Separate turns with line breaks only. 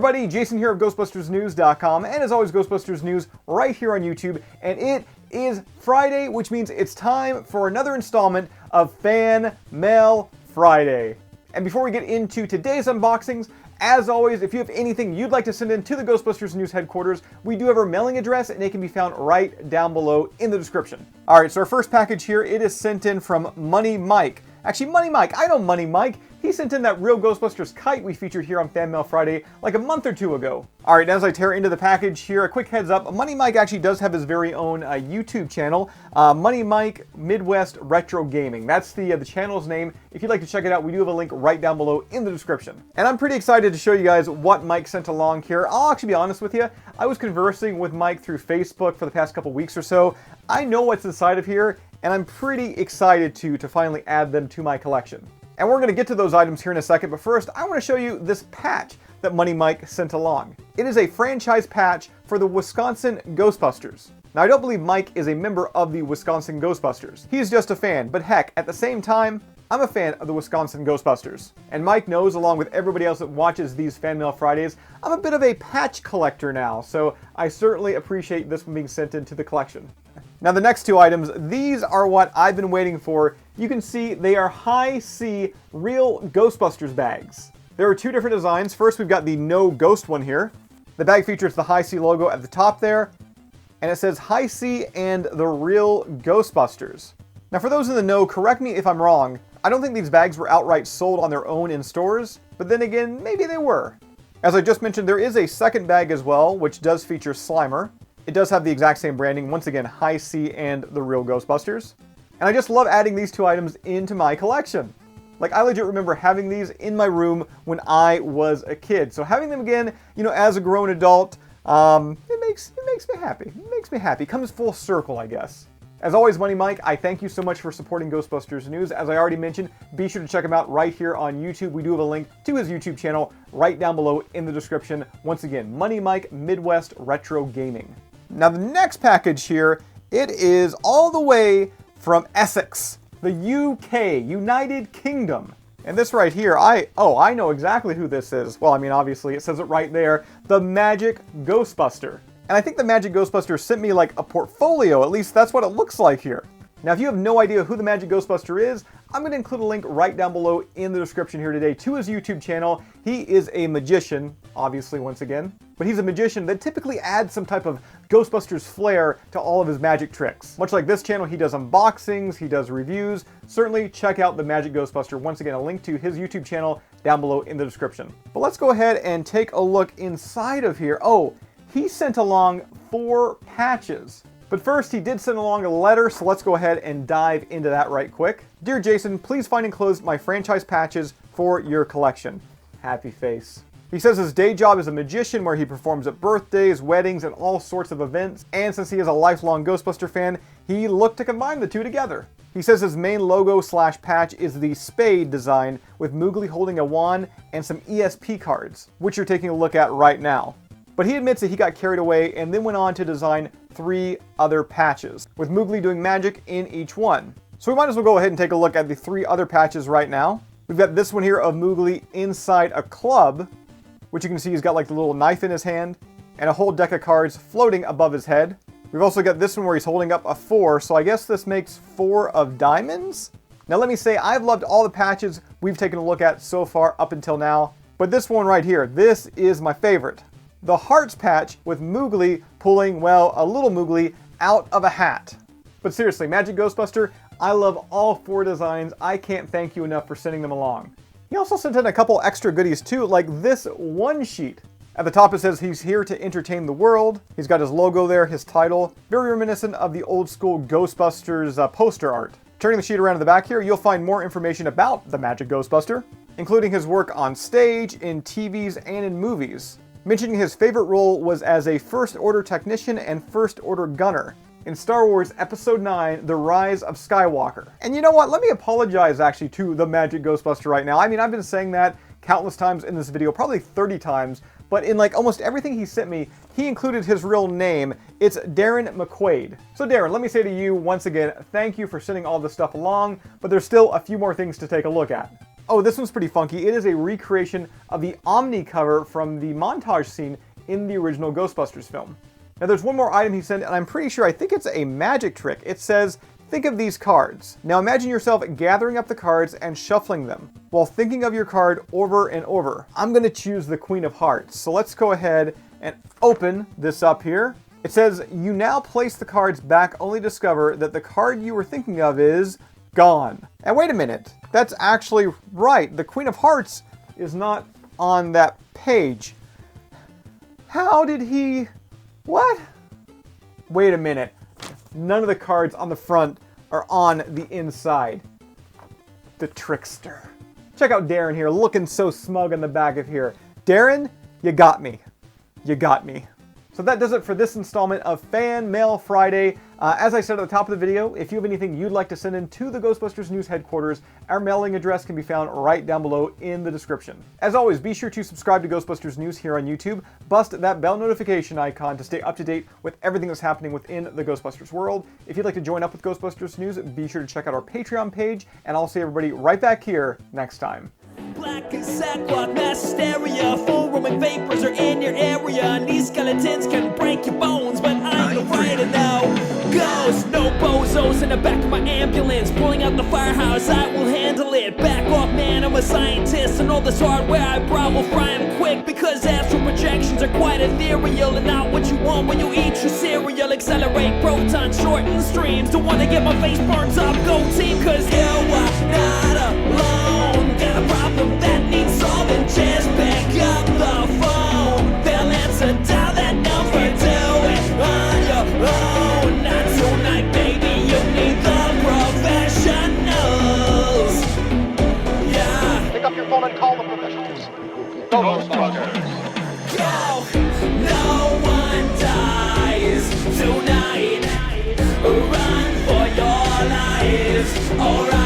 everybody, Jason here of GhostbustersNews.com, and as always, Ghostbusters News right here on YouTube, and it is Friday, which means it's time for another installment of Fan Mail Friday. And before we get into today's unboxings, as always, if you have anything you'd like to send in to the Ghostbusters News headquarters, we do have our mailing address, and it can be found right down below in the description. All right, so our first package here, it is sent in from MoneyMike. Actually, MoneyMike, I know MoneyMike. He sent in that real Ghostbusters kite we featured here on Fan Mail Friday like a month or two ago. All right, as I tear into the package here, a quick heads up. MoneyMike actually does have his very own YouTube channel, MoneyMike Midwest Retro Gaming. That's the channel's name. If you'd like to check it out, we do have a link right down below in the description. And I'm pretty excited to show you guys what Mike sent along here. I'll actually be honest with you. I was conversing with Mike through Facebook for the past couple weeks or so. I know what's inside of here, and I'm pretty excited to finally add them to my collection. And we're going to get to those items here in a second, but first I want to show you this patch that MoneyMike sent along. It is a franchise patch for the Wisconsin Ghostbusters. Now, I don't believe Mike is a member of the Wisconsin Ghostbusters. He's just a fan, but heck, at the same time, I'm a fan of the Wisconsin Ghostbusters. And Mike knows, along with everybody else that watches these Fan Mail Fridays, I'm a bit of a patch collector now, so I certainly appreciate this one being sent into the collection. Now the next two items, these are what I've been waiting for. You can see they are Hi-C real Ghostbusters bags. There are two different designs. First, we've got the no ghost one here. The bag features the Hi-C logo at the top there, and it says Hi-C and the real Ghostbusters. Now for those in the know, correct me if I'm wrong, I don't think these bags were outright sold on their own in stores, but then again, maybe they were. As I just mentioned, there is a second bag as well, which does feature Slimer. It does have the exact same branding, once again, Hi-C and the real Ghostbusters. And I just love adding these two items into my collection. Like, I legit remember having these in my room when I was a kid. So having them again, you know, as a grown adult, it makes me happy. It makes me happy. It comes full circle, I guess. As always, MoneyMike, I thank you so much for supporting Ghostbusters News. As I already mentioned, be sure to check him out right here on YouTube. We do have a link to his YouTube channel right down below in the description. Once again, MoneyMike Midwest Retro Gaming. Now the next package here, it is all the way from Essex, the UK, United Kingdom. And this right here, I know exactly who this is. Well, I mean, obviously it says it right there, the Magic Ghostbuster. And I think the Magic Ghostbuster sent me like a portfolio, at least that's what it looks like here. Now, if you have no idea who the Magic Ghostbuster is, I'm going to include a link right down below in the description here today to his YouTube channel. He is a magician, obviously, once again, but he's a magician that typically adds some type of Ghostbusters flair to all of his magic tricks. Much like this channel, he does unboxings, he does reviews. Certainly check out the Magic Ghostbuster. Once again, a link to his YouTube channel down below in the description. But let's go ahead and take a look inside of here. Oh, he sent along 4 patches. But first, he did send along a letter, so let's go ahead and dive into that right quick. Dear Jason, please find enclosed my franchise patches for your collection. Happy face. He says his day job is a magician where he performs at birthdays, weddings, and all sorts of events. And since he is a lifelong Ghostbuster fan, he looked to combine the two together. He says his main logo / patch is the spade design with Moogly holding a wand and some ESP cards, which you're taking a look at right now. But he admits that he got carried away and then went on to design 3 other patches, with Moogly doing magic in each one. So we might as well go ahead and take a look at the 3 other patches right now. We've got this one here of Moogly inside a club, which you can see he's got like the little knife in his hand, and a whole deck of cards floating above his head. We've also got this one where he's holding up a 4, so I guess this makes 4 of diamonds? Now let me say, I've loved all the patches we've taken a look at so far up until now, but this one right here, this is my favorite. The Hearts patch with Moogly pulling, well, a little Moogly out of a hat. But seriously, Magic Ghostbuster, I love all 4 designs. I can't thank you enough for sending them along. He also sent in a couple extra goodies too, like this one sheet. At the top it says he's here to entertain the world. He's got his logo there, his title, very reminiscent of the old school Ghostbusters poster art. Turning the sheet around to the back here, you'll find more information about the Magic Ghostbuster, including his work on stage, in TVs, and in movies. Mentioning his favorite role was as a First Order technician and First Order gunner in Star Wars Episode 9, The Rise of Skywalker. And you know what? Let me apologize actually to the Magic Ghostbuster right now. I mean, I've been saying that countless times in this video, probably 30 times, but in like almost everything he sent me, he included his real name. It's Darren McQuaid. So Darren, let me say to you once again, thank you for sending all this stuff along, but there's still a few more things to take a look at. Oh, this one's pretty funky. It is a recreation of the Omni cover from the montage scene in the original Ghostbusters film. Now there's one more item he sent, and I'm pretty sure, I think it's a magic trick. It says, think of these cards. Now imagine yourself gathering up the cards and shuffling them while thinking of your card over and over. I'm gonna choose the Queen of Hearts. So let's go ahead and open this up here. It says, you now place the cards back only to discover that the card you were thinking of is gone. And wait a minute, that's actually right. The Queen of Hearts is not on that page. How did he... What? Wait a minute. None of the cards on the front are on the inside. The trickster. Check out Darren here, looking so smug in the back of here. Darren, you got me. You got me. So that does it for this installment of Fan Mail Friday. As I said at the top of the video, if you have anything you'd like to send in to the Ghostbusters News headquarters, our mailing address can be found right down below in the description. As always, be sure to subscribe to Ghostbusters News here on YouTube. Bust that bell notification icon to stay up to date with everything that's happening within the Ghostbusters world. If you'd like to join up with Ghostbusters News, be sure to check out our Patreon page, and I'll see everybody right back here next time.
Black and sackcloth, mass hysteria, full roaming vapors are in your area, and these skeletons can break your bones, but I'm the writer now. Ghosts, no bozos in the back of my ambulance, pulling out the firehouse, I will handle it. Back off, man, I'm a scientist, and all this hardware I brought will fry 'em quick, because astral projections are quite ethereal, and not what you want when you eat your cereal. Accelerate protons, shorten streams, don't want to get my face burns up, go team, cause you are not alone. Got a problem that needs solving, just pick up the phone. They'll answer, dial that number, do it on your own. Not tonight, baby, you need the professionals. Yeah.
Pick up your phone and call the professionals. Ghostbusters.
Go, no one dies tonight. Run for your lives, alright.